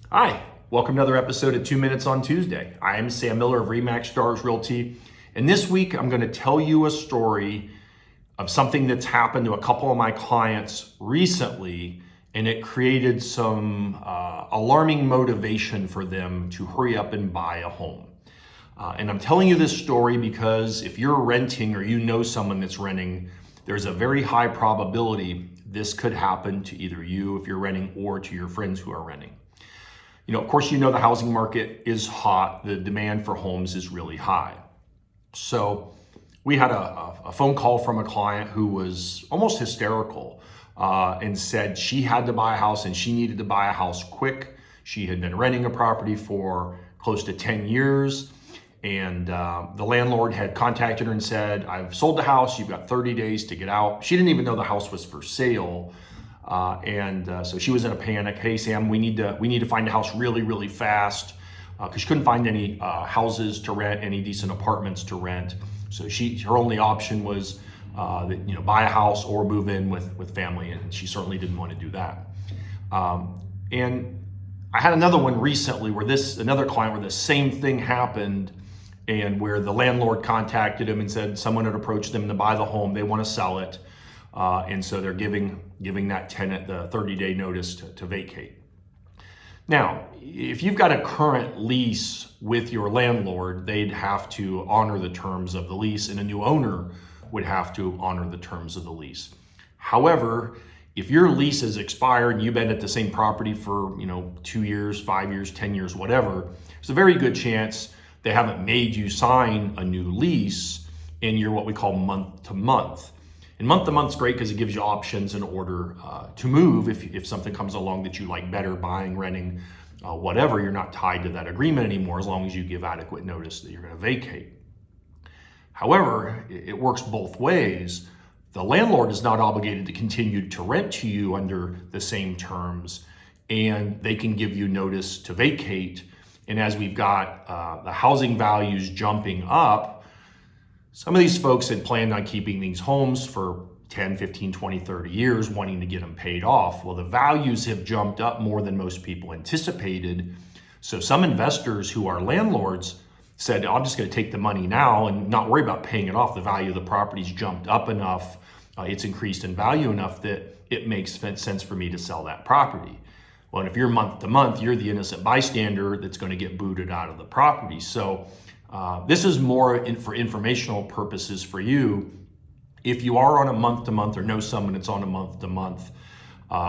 Hi, welcome to another episode of 2 Minutes on Tuesday. I am Sam Miller of RE/MAX Stars Realty, and this week I'm going to tell you a story of something that's happened to a couple of my clients recently, and it created some alarming motivation for them to hurry up and buy a home. And I'm telling you this story because if you're renting or you know someone that's renting, there's a very high probability this could happen to either you if you're renting or to your friends who are renting. Of course, the housing market is hot. The demand for homes is really high. So we had a phone call from a client who was almost hysterical and said she had to buy a house and she needed to buy a house quick. She had been renting a property for close to 10 years. And the landlord had contacted her and said, I've sold the house. You've got 30 days to get out. She didn't even know the house was for sale. So she was in a panic. Hey, Sam, we need to find a house really, really fast because she couldn't find any houses to rent, any decent apartments to rent. So her only option was buy a house or move in with family, and she certainly didn't want to do that. And I had another one recently another client where the same thing happened, and where the landlord contacted him and said someone had approached them to buy the home. They want to sell it. And so they're giving that tenant the 30-day notice to vacate. Now, if you've got a current lease with your landlord, they'd have to honor the terms of the lease, and a new owner would have to honor the terms of the lease. However, if your lease is expired and you've been at the same property for 2 years, 5 years, 10 years, whatever, there's a very good chance they haven't made you sign a new lease, and you're what we call month to month. And month to month is great because it gives you options in order to move if something comes along that you like better, buying, renting, whatever. You're not tied to that agreement anymore as long as you give adequate notice that you're going to vacate. However, it works both ways. The landlord is not obligated to continue to rent to you under the same terms, and they can give you notice to vacate. And as we've got the housing values jumping up, some of these folks had planned on keeping these homes for 10, 15, 20, 30 years, wanting to get them paid off. Well, the values have jumped up more than most people anticipated. So some investors who are landlords said, I'm just going to take the money now and not worry about paying it off. The value of the property's jumped up enough. It's increased in value enough that it makes sense for me to sell that property. Well, and if you're month to month, you're the innocent bystander that's going to get booted out of the property. So this is more for informational purposes for you. If you are on a month to month or know someone that's on a month to month,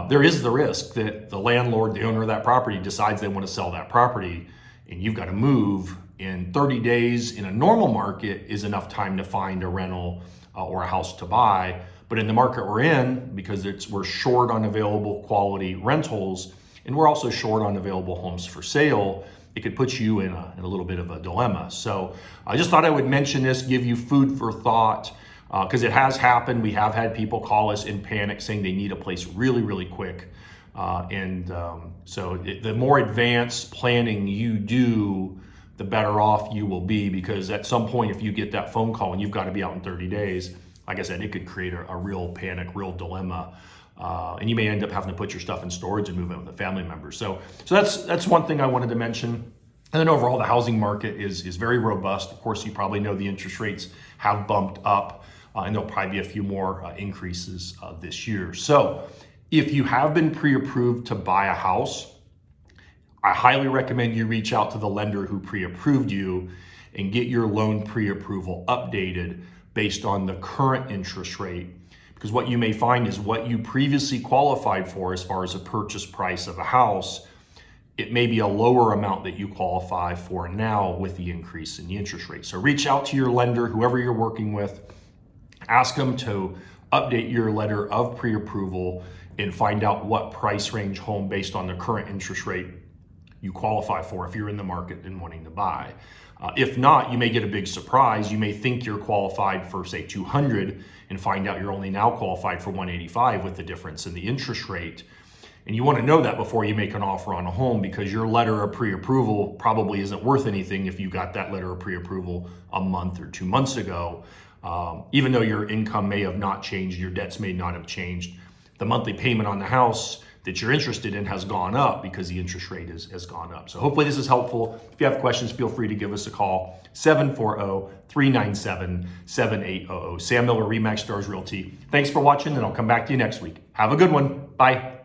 there is the risk that the landlord, the owner of that property, decides they want to sell that property and you've got to move. In 30 days in a normal market is enough time to find a rental or a house to buy. But in the market we're in, because we're short on available quality rentals and we're also short on available homes for sale, it could put you in a little bit of a dilemma. So I just thought I would mention this, give you food for thought, because it has happened. We have had people call us in panic saying they need a place really, really quick. So the more advanced planning you do, the better off you will be, because at some point, if you get that phone call and you've got to be out in 30 days, like I said, it could create a real panic, real dilemma. And you may end up having to put your stuff in storage and move in with a family member. So that's one thing I wanted to mention. And then overall, the housing market is very robust. Of course, you probably know the interest rates have bumped up, and there'll probably be a few more increases this year. So if you have been pre-approved to buy a house, I highly recommend you reach out to the lender who pre-approved you and get your loan pre-approval updated based on the current interest rate. Because what you may find is what you previously qualified for as far as a purchase price of a house, it may be a lower amount that you qualify for now with the increase in the interest rate. So reach out to your lender, whoever you're working with, ask them to update your letter of pre-approval and find out what price range home based on the current interest rate you qualify for if you're in the market and wanting to buy. If not, you may get a big surprise. You may think you're qualified for, say, 200 and find out you're only now qualified for 185 with the difference in the interest rate. And you want to know that before you make an offer on a home, because your letter of pre-approval probably isn't worth anything if you got that letter of pre-approval a month or 2 months ago. Even though your income may have not changed, your debts may not have changed, the monthly payment on the house that you're interested in has gone up because the interest rate has gone up. So hopefully this is helpful. If you have questions, feel free to give us a call, 740-397-7800. Sam Miller, RE/MAX Stars Realty. Thanks for watching, and I'll come back to you next week. Have a good one. Bye.